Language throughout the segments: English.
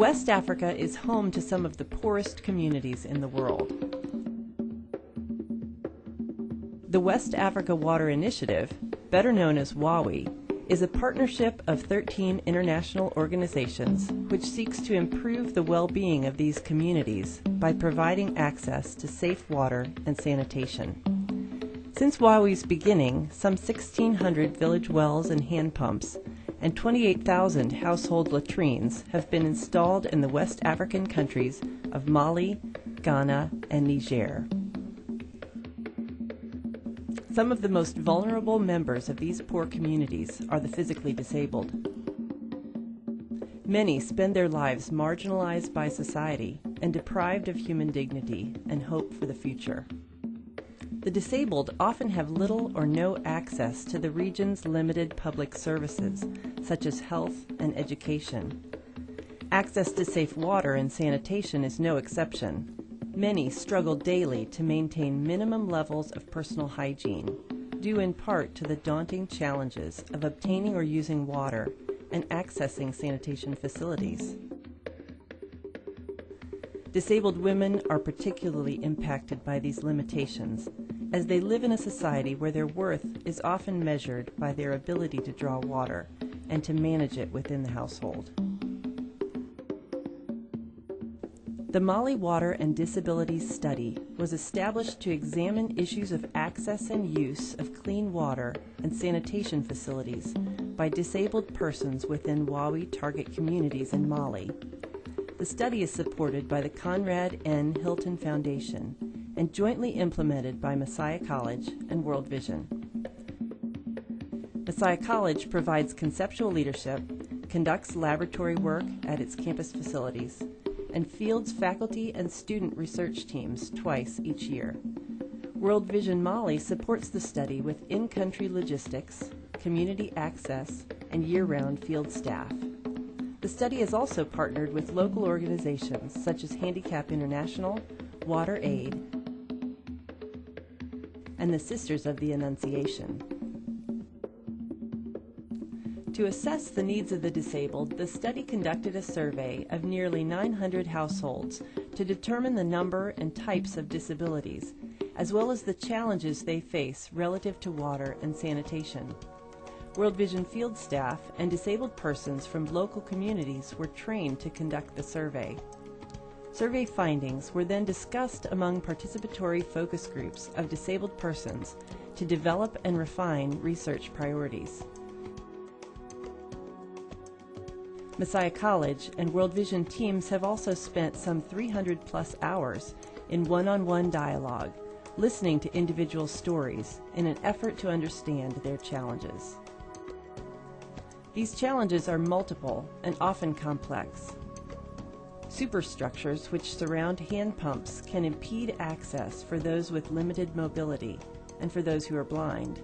West Africa is home to some of the poorest communities in the world. The West Africa Water Initiative, better known as WAWI, is a partnership of 13 international organizations which seeks to improve the well-being of these communities by providing access to safe water and sanitation. Since WAWI's beginning, some 1,600 village wells and hand pumps and 28,000 household latrines have been installed in the West African countries of Mali, Ghana, and Niger. Some of the most vulnerable members of these poor communities are the physically disabled. Many spend their lives marginalized by society and deprived of human dignity and hope for the future. The disabled often have little or no access to the region's limited public services, such as health and education. Access to safe water and sanitation is no exception. Many struggle daily to maintain minimum levels of personal hygiene, due in part to the daunting challenges of obtaining or using water and accessing sanitation facilities. Disabled women are particularly impacted by these limitations, as they live in a society where their worth is often measured by their ability to draw water and to manage it within the household. The Mali Water and Disabilities Study was established to examine issues of access and use of clean water and sanitation facilities by disabled persons within WAWI target communities in Mali. The study is supported by the Conrad N. Hilton Foundation and jointly implemented by Messiah College and World Vision. Messiah College provides conceptual leadership, conducts laboratory work at its campus facilities, and fields faculty and student research teams twice each year. World Vision Mali supports the study with in-country logistics, community access, and year-round field staff. The study has also partnered with local organizations such as Handicap International, Water Aid, and the Sisters of the Annunciation. To assess the needs of the disabled, the study conducted a survey of nearly 900 households to determine the number and types of disabilities, as well as the challenges they face relative to water and sanitation. World Vision field staff and disabled persons from local communities were trained to conduct the survey. Survey findings were then discussed among participatory focus groups of disabled persons to develop and refine research priorities. Messiah College and World Vision teams have also spent some 300+ hours in one-on-one dialogue, listening to individual stories in an effort to understand their challenges. These challenges are multiple and often complex. Superstructures which surround hand pumps can impede access for those with limited mobility and for those who are blind.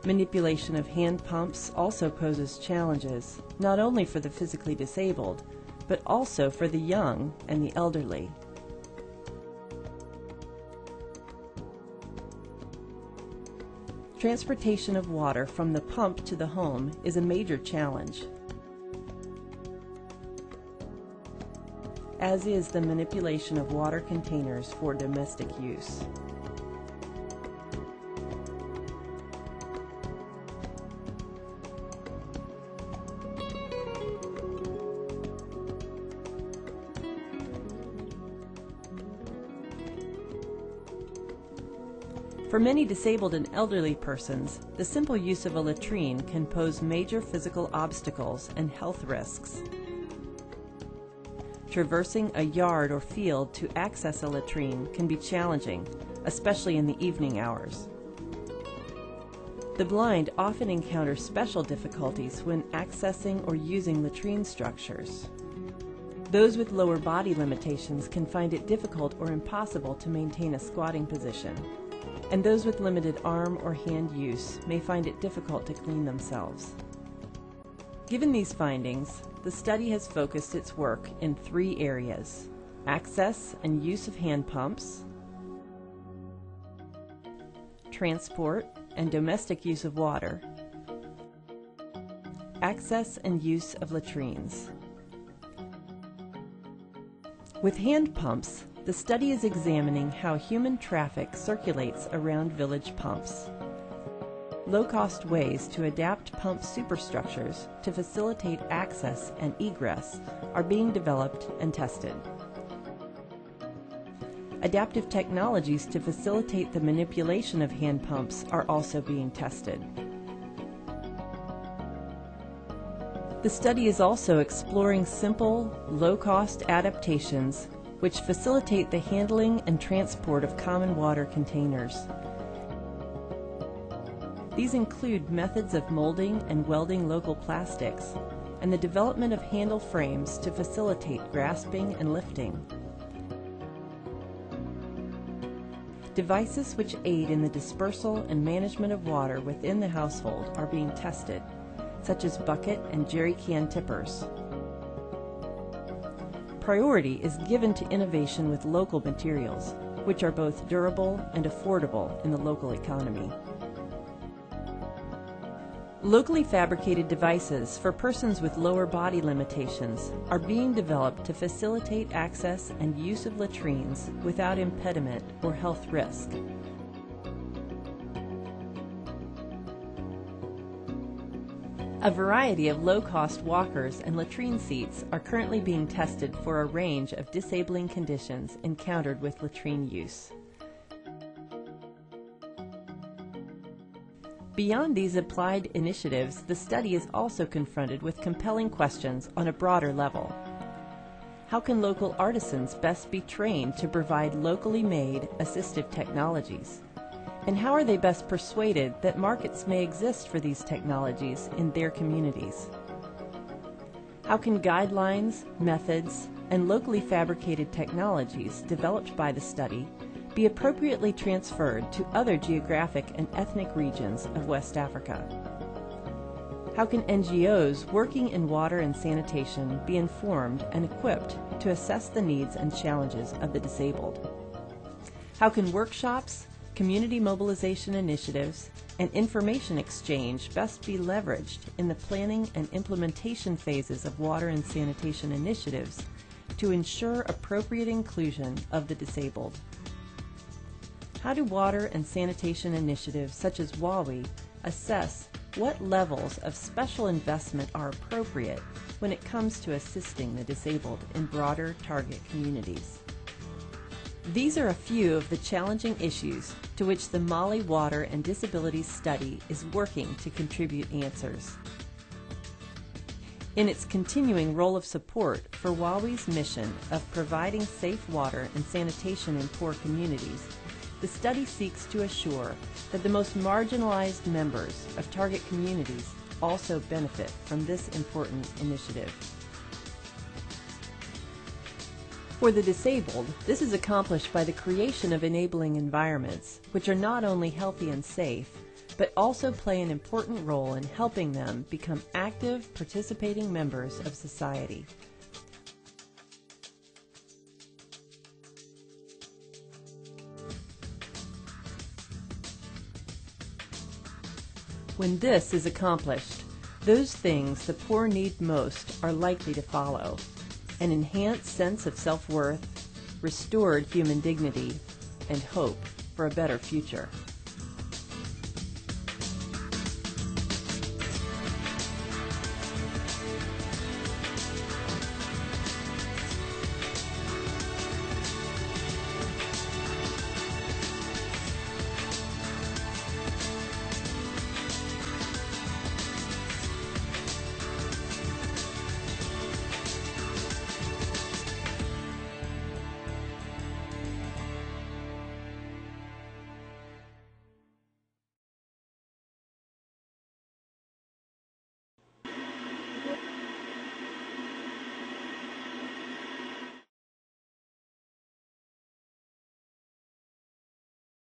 Manipulation of hand pumps also poses challenges, not only for the physically disabled, but also for the young and the elderly. Transportation of water from the pump to the home is a major challenge, as is the manipulation of water containers for domestic use. For many disabled and elderly persons, the simple use of a latrine can pose major physical obstacles and health risks. Traversing a yard or field to access a latrine can be challenging, especially in the evening hours. The blind often encounter special difficulties when accessing or using latrine structures. Those with lower body limitations can find it difficult or impossible to maintain a squatting position, and those with limited arm or hand use may find it difficult to clean themselves. Given these findings, the study has focused its work in 3 areas: access and use of hand pumps, transport and domestic use of water, access and use of latrines. With hand pumps, the study is examining how human traffic circulates around village pumps. Low-cost ways to adapt pump superstructures to facilitate access and egress are being developed and tested. Adaptive technologies to facilitate the manipulation of hand pumps are also being tested. The study is also exploring simple, low-cost adaptations which facilitate the handling and transport of common water containers. These include methods of molding and welding local plastics and the development of handle frames to facilitate grasping and lifting. Devices which aid in the dispersal and management of water within the household are being tested, such as bucket and jerry can tippers. Priority is given to innovation with local materials, which are both durable and affordable in the local economy. Locally fabricated devices for persons with lower body limitations are being developed to facilitate access and use of latrines without impediment or health risk. A variety of low-cost walkers and latrine seats are currently being tested for a range of disabling conditions encountered with latrine use. Beyond these applied initiatives, the study is also confronted with compelling questions on a broader level. How can local artisans best be trained to provide locally made assistive technologies? And how are they best persuaded that markets may exist for these technologies in their communities? How can guidelines, methods, and locally fabricated technologies developed by the study be appropriately transferred to other geographic and ethnic regions of West Africa? How can NGOs working in water and sanitation be informed and equipped to assess the needs and challenges of the disabled? How can workshops, community mobilization initiatives, and information exchange best be leveraged in the planning and implementation phases of water and sanitation initiatives to ensure appropriate inclusion of the disabled? How do water and sanitation initiatives such as WAWI assess what levels of special investment are appropriate when it comes to assisting the disabled in broader target communities? These are a few of the challenging issues to which the Mali Water and Disabilities Study is working to contribute answers. In its continuing role of support for WAWI's mission of providing safe water and sanitation in poor communities, the study seeks to assure that the most marginalized members of target communities also benefit from this important initiative. For the disabled, this is accomplished by the creation of enabling environments, which are not only healthy and safe, but also play an important role in helping them become active, participating members of society. When this is accomplished, those things the poor need most are likely to follow: an enhanced sense of self-worth, restored human dignity, and hope for a better future.